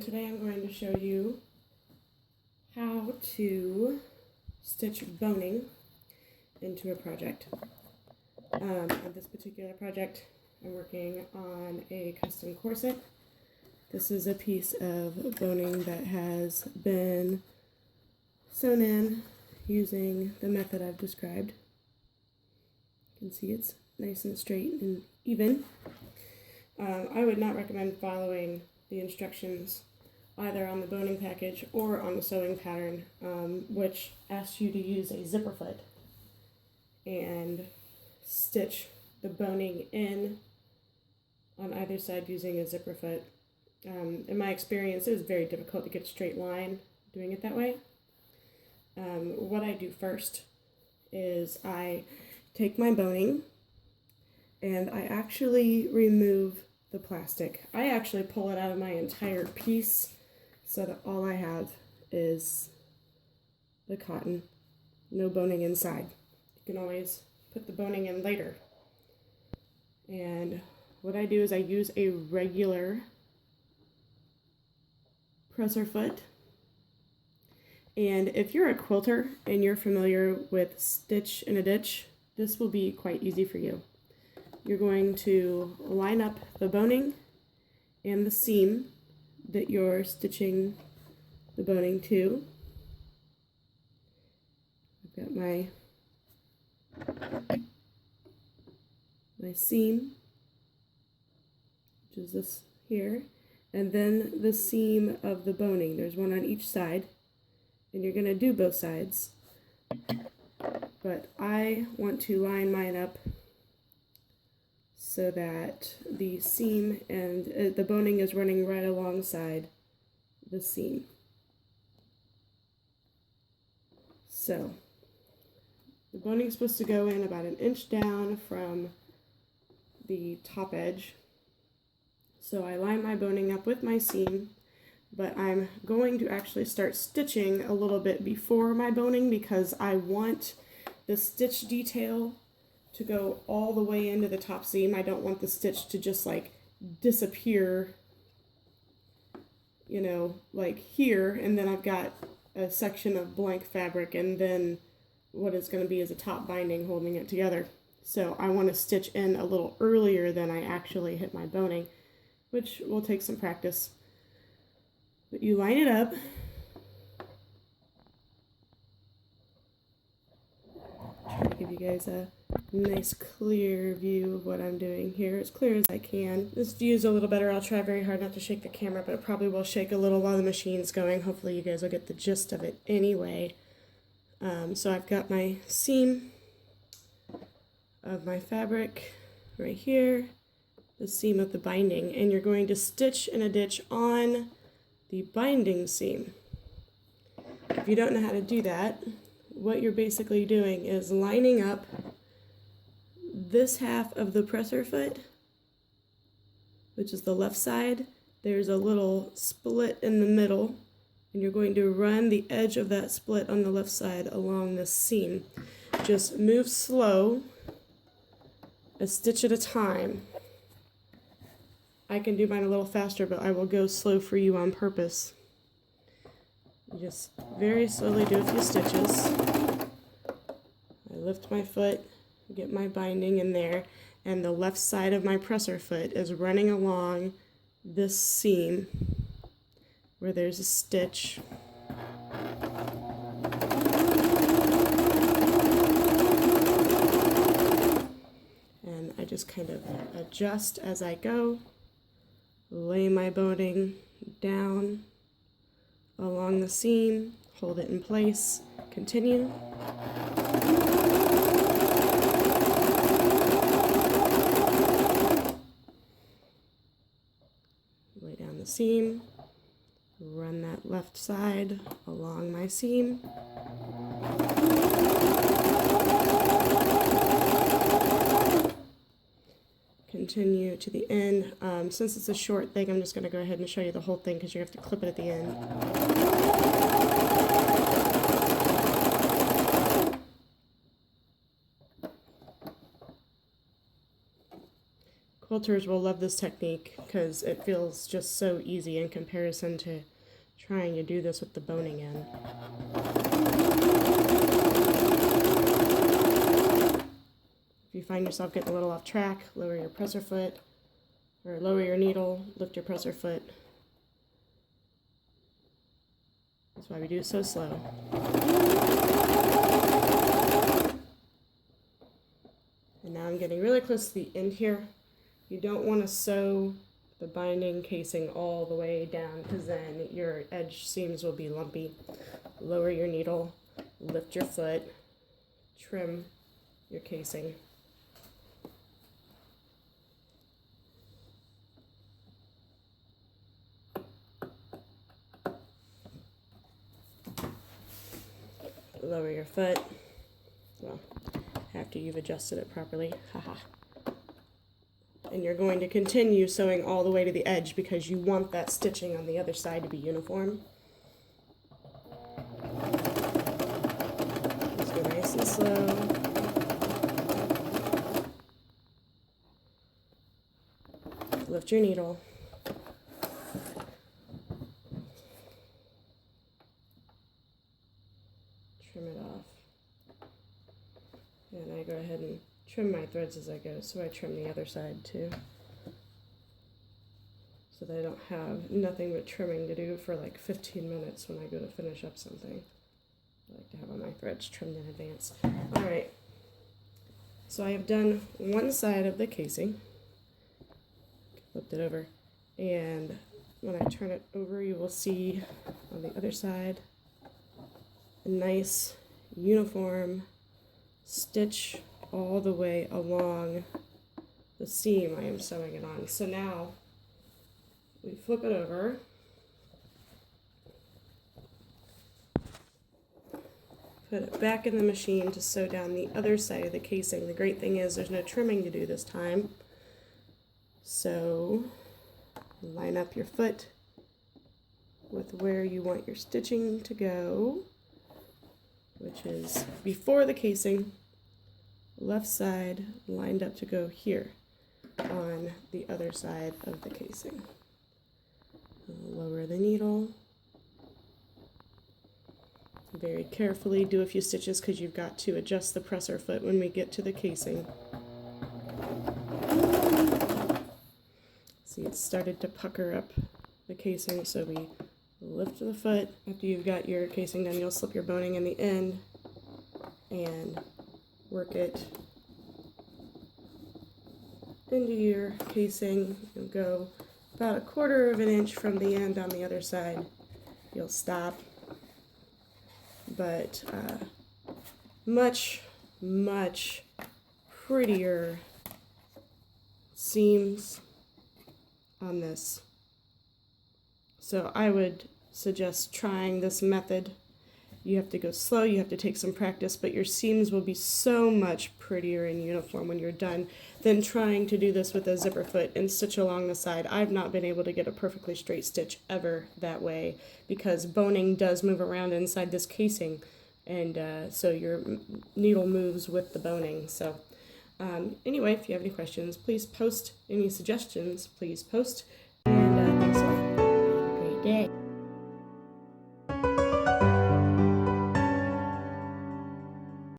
Today I'm going to show you how to stitch boning into a project. On this particular project, I'm working on a custom corset. This is a piece of boning that has been sewn in using the method I've described. You can see it's nice and straight and even. I would not recommend following the instructions either on the boning package or on the sewing pattern, which asks you to use a zipper foot and stitch the boning in on either side using a zipper foot. In my experience, it was very difficult to get a straight line doing it that way. What I do first is I take my boning and I actually remove the plastic. I actually pull it out of my entire piece so that all I have is the cotton, no boning inside. You can always put the boning in later. And what I do is I use a regular presser foot. And if you're a quilter and you're familiar with stitch in a ditch, this will be quite easy for you. You're going to line up the boning and the seam that you're stitching the boning to. I've got my seam, which is this here, and then the seam of the boning. There's one on each side, and you're going to do both sides, but I want to line mine up so that the seam and the boning is running right alongside the seam. So the boning is supposed to go in about 1 inch down from the top edge. So I line my boning up with my seam, but I'm going to actually start stitching a little bit before my boning because I want the stitch detail to go all the way into the top seam. I don't want the stitch to just like disappear, you know, like here, and then I've got a section of blank fabric and then what is going to be is a top binding holding it together. So I want to stitch in a little earlier than I actually hit my boning, which will take some practice. But you line it up. Try to give you guys a nice clear view of what I'm doing here, as clear as I can. This view is a little better. I'll try very hard not to shake the camera, but it probably will shake a little while the machine's going. Hopefully you guys will get the gist of it anyway. So I've got my seam of my fabric right here, the seam of the binding, and you're going to stitch in a ditch on the binding seam. If you don't know how to do that, what you're basically doing is lining up this half of the presser foot, which is the left side. There's a little split in the middle, and you're going to run the edge of that split on the left side along this seam. Just move slow, a stitch at a time. I can do mine a little faster, but I will go slow for you on purpose. Just very slowly do a few stitches. I lift my foot, get my binding in there, and the left side of my presser foot is running along this seam where there's a stitch. And I just kind of adjust as I go, lay my boning down along the seam, hold it in place, continue. Lay down the seam, run that left side along my seam. Continue to the end. Since it's a short thing, I'm just going to go ahead and show you the whole thing because you have to clip it at the end. Quilters will love this technique because it feels just so easy in comparison to trying to do this with the boning in. If you find yourself getting a little off track, lower your presser foot, or lower your needle, lift your presser foot. That's why we do it so slow. And now I'm getting really close to the end here. You don't want to sew the binding casing all the way down because then your edge seams will be lumpy. Lower your needle, lift your foot, trim your casing. Lower your foot, well, after you've adjusted it properly, haha. And you're going to continue sewing all the way to the edge because you want that stitching on the other side to be uniform. Just go nice and slow. Lift your needle. Trim it off. And I go ahead and trim my threads as I go, so I trim the other side too. So that I don't have nothing but trimming to do for like 15 minutes when I go to finish up something. I like to have all my threads trimmed in advance. Alright, so I have done one side of the casing. Flipped it over. And when I turn it over, you will see on the other side a nice uniform stitch all the way along the seam I am sewing it on. So now we flip it over, put it back in the machine to sew down the other side of the casing. The great thing is there's no trimming to do this time. So line up your foot with where you want your stitching to go, which is before the casing, left side lined up to go here on the other side of the casing. Lower the needle. Very carefully do a few stitches because you've got to adjust the presser foot when we get to the casing. See, it's started to pucker up the casing, so we lift the foot. After you've got your casing done, you'll slip your boning in the end and work it into your casing. You'll go about 1/4 of an inch from the end on the other side. You'll stop, but much prettier seams on this. So I would suggest trying this method. You have to go slow, you have to take some practice, but your seams will be so much prettier and uniform when you're done than trying to do this with a zipper foot and stitch along the side. I've not been able to get a perfectly straight stitch ever that way because boning does move around inside this casing, and so your needle moves with the boning. So anyway, if you have any questions, please post. Any suggestions, please post. And thanks a lot. Have a great day.